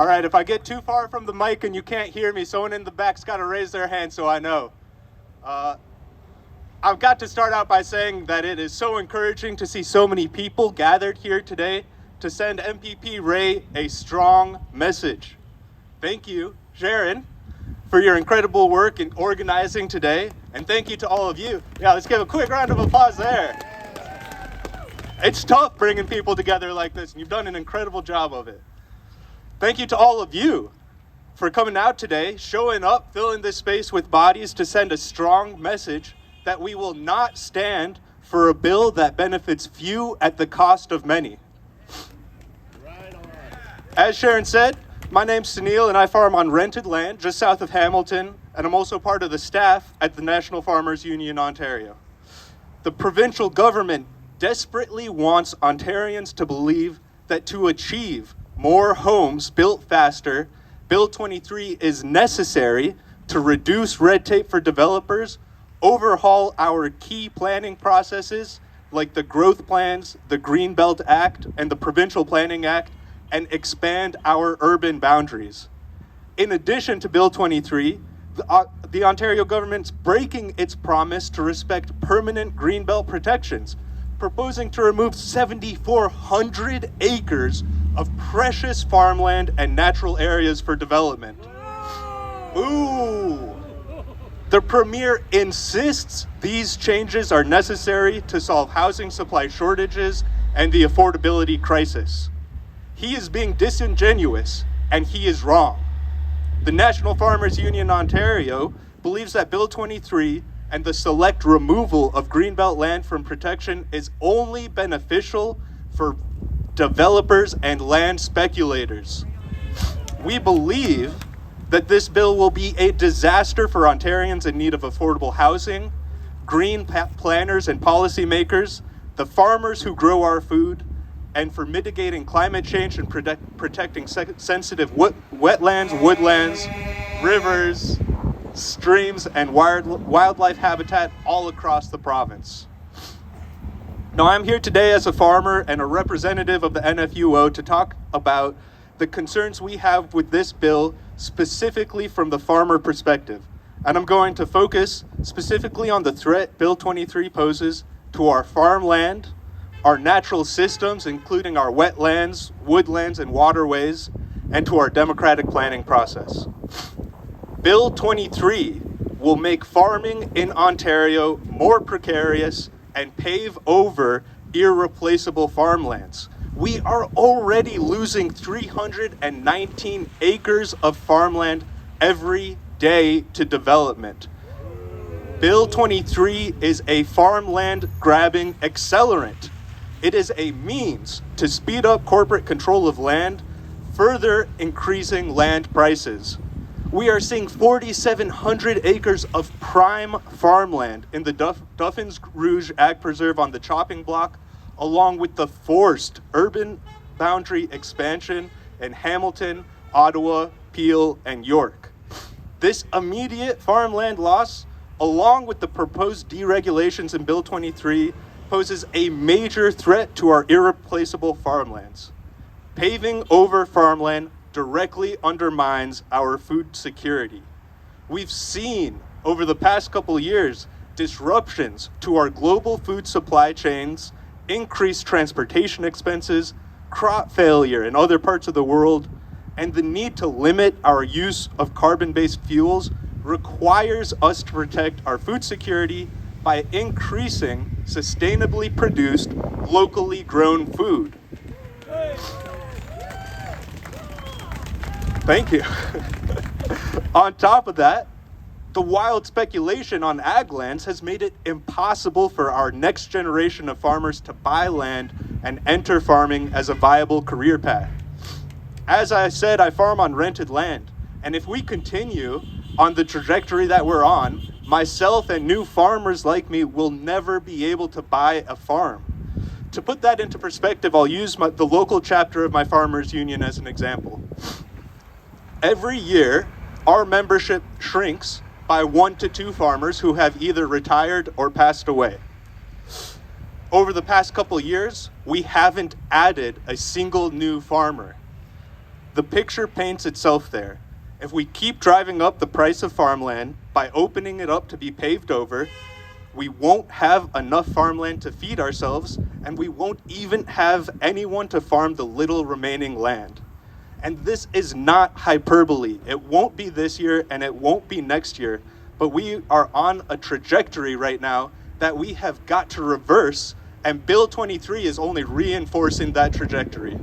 All right, if I get too far from the mic and you can't hear me, someone in the back's got to raise their hand so I know. I've got to start out by saying that it is so encouraging to see so many people gathered here today to send MPP Ray a strong message. Thank you, Sharon, for your incredible work in organizing today, and thank you to all of you. Yeah, let's give a quick round of applause there. It's tough bringing people together like this, and you've done an incredible job of it. Thank you to all of you for coming out today, showing up, filling this space with bodies to send a strong message that we will not stand for a bill that benefits few at the cost of many. Right on. As Sharon said, my name's Sunil and I farm on rented land just south of Hamilton, and I'm also part of the staff at the National Farmers Union Ontario. The provincial government desperately wants Ontarians to believe that to achieve more homes built faster, Bill 23 is necessary to reduce red tape for developers, overhaul our key planning processes like the growth plans, the Greenbelt Act, and the Provincial Planning Act, and expand our urban boundaries. In addition to Bill 23, the Ontario government's breaking its promise to respect permanent Greenbelt protections, proposing to remove 7,400 acres of precious farmland and natural areas for development. Ooh! The Premier insists these changes are necessary to solve housing supply shortages and the affordability crisis. He is being disingenuous, and he is wrong. The National Farmers Union Ontario believes that Bill 23 and the select removal of Greenbelt land from protection is only beneficial for developers and land speculators. We believe that this bill will be a disaster for Ontarians in need of affordable housing, green planners and policymakers, the farmers who grow our food, and for mitigating climate change and protecting sensitive wetlands, woodlands, rivers, streams, and wildlife habitat all across the province. Now, I'm here today as a farmer and a representative of the NFUO to talk about the concerns we have with this bill, specifically from the farmer perspective. And I'm going to focus specifically on the threat Bill 23 poses to our farmland, our natural systems, including our wetlands, woodlands, and waterways, and to our democratic planning process. Bill 23 will make farming in Ontario more precarious and pave over irreplaceable farmlands. We are already losing 319 acres of farmland every day to development. Bill 23 is a farmland grabbing accelerant. It is a means to speed up corporate control of land, further increasing land prices. We are seeing 4,700 acres of prime farmland in the Duffins Rouge Ag Preserve on the chopping block, along with the forced urban boundary expansion in Hamilton, Ottawa, Peel, and York. This immediate farmland loss, along with the proposed deregulations in Bill 23, poses a major threat to our irreplaceable farmlands. Paving over farmland directly undermines our food security. We've seen over the past couple years disruptions to our global food supply chains, increased transportation expenses, crop failure in other parts of the world, and the need to limit our use of carbon-based fuels requires us to protect our food security by increasing sustainably produced, locally grown food. Thank you. On top of that, the wild speculation on ag lands has made it impossible for our next generation of farmers to buy land and enter farming as a viable career path. As I said, I farm on rented land, and if we continue on the trajectory that we're on, myself and new farmers like me will never be able to buy a farm. To put that into perspective, I'll use the local chapter of my farmers union as an example. Every year, our membership shrinks by 1 to 2 farmers who have either retired or passed away. Over the past couple years, we haven't added a single new farmer. The picture paints itself there. If we keep driving up the price of farmland by opening it up to be paved over, we won't have enough farmland to feed ourselves, and we won't even have anyone to farm the little remaining land. And this is not hyperbole. It won't be this year and it won't be next year, but we are on a trajectory right now that we have got to reverse, and Bill 23 is only reinforcing that trajectory.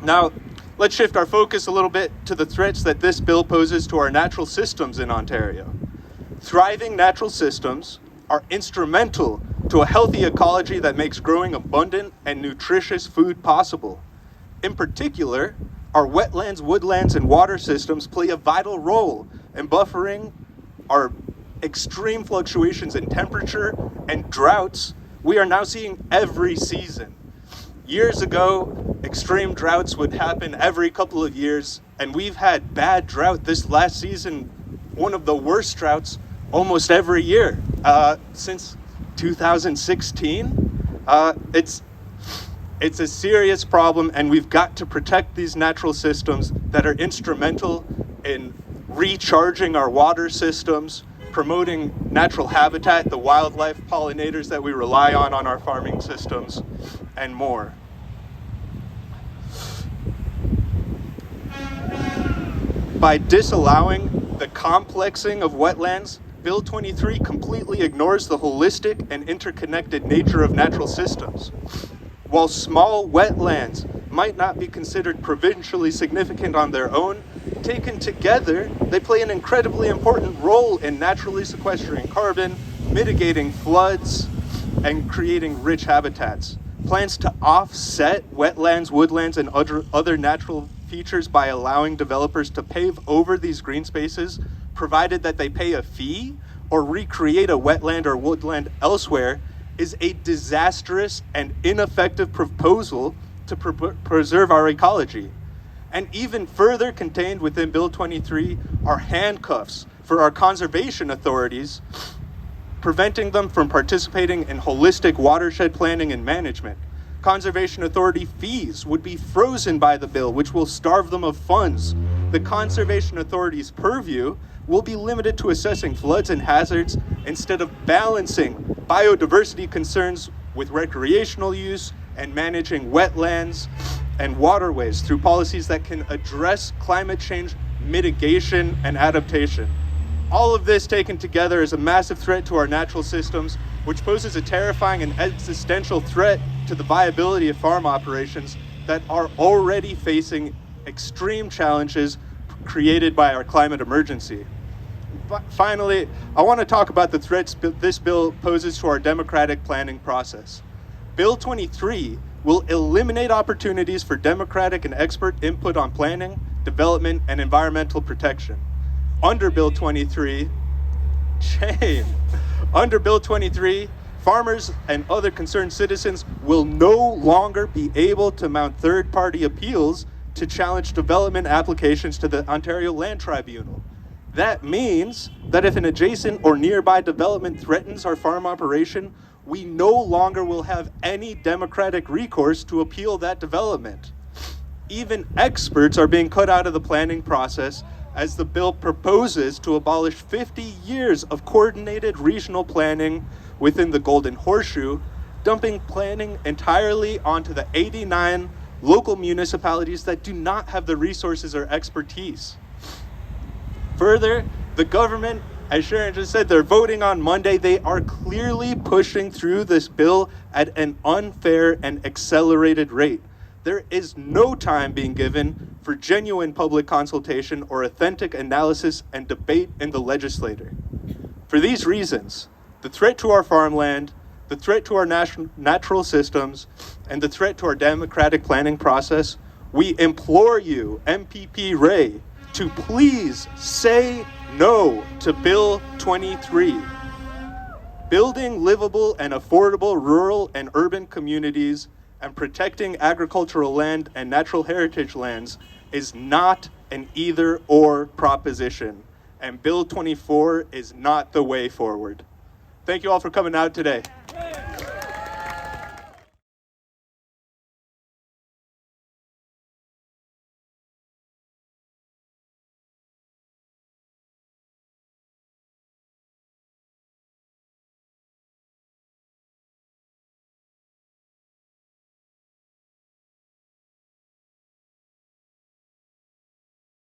Now, let's shift our focus a little bit to the threats that this bill poses to our natural systems in Ontario. Thriving natural systems are instrumental to a healthy ecology that makes growing abundant and nutritious food possible. In particular, our wetlands, woodlands, and water systems play a vital role in buffering our extreme fluctuations in temperature and droughts we are now seeing every season. Years ago, extreme droughts would happen every couple of years, and we've had bad drought this last season, one of the worst droughts almost every year since 2016. It's a serious problem, and we've got to protect these natural systems that are instrumental in recharging our water systems, promoting natural habitat, the wildlife pollinators that we rely on our farming systems, and more. By disallowing the complexing of wetlands, Bill 23 completely ignores the holistic and interconnected nature of natural systems. While small wetlands might not be considered provincially significant on their own, taken together, they play an incredibly important role in naturally sequestering carbon, mitigating floods, and creating rich habitats. Plans to offset wetlands, woodlands, and other natural features by allowing developers to pave over these green spaces, provided that they pay a fee or recreate a wetland or woodland elsewhere, is a disastrous and ineffective proposal to preserve our ecology. And even further contained within Bill 23 are handcuffs for our conservation authorities, preventing them from participating in holistic watershed planning and management. Conservation authority fees would be frozen by the bill, which will starve them of funds. The conservation authority's purview will be limited to assessing floods and hazards instead of balancing biodiversity concerns with recreational use and managing wetlands and waterways through policies that can address climate change mitigation and adaptation. All of this taken together is a massive threat to our natural systems, which poses a terrifying and existential threat to the viability of farm operations that are already facing extreme challenges created by our climate emergency. Finally, I want to talk about the threats this bill poses to our democratic planning process. Bill 23 will eliminate opportunities for democratic and expert input on planning, development, and environmental protection. Under Bill 23, farmers and other concerned citizens will no longer be able to mount third-party appeals to challenge development applications to the Ontario Land Tribunal. That means that if an adjacent or nearby development threatens our farm operation, we no longer will have any democratic recourse to appeal that development. Even experts are being cut out of the planning process as the bill proposes to abolish 50 years of coordinated regional planning within the Golden Horseshoe, dumping planning entirely onto the 89 local municipalities that do not have the resources or expertise. Further, the government, as Sharon just said, they're voting on Monday. They are clearly pushing through this bill at an unfair and accelerated rate. There is no time being given for genuine public consultation or authentic analysis and debate in the legislature. For these reasons, the threat to our farmland, the threat to our natural systems, and the threat to our democratic planning process, we implore you, MPP Ray, to please say no to Bill 23. Building livable and affordable rural and urban communities and protecting agricultural land and natural heritage lands is not an either-or proposition, and Bill 24 is not the way forward. Thank you all for coming out today.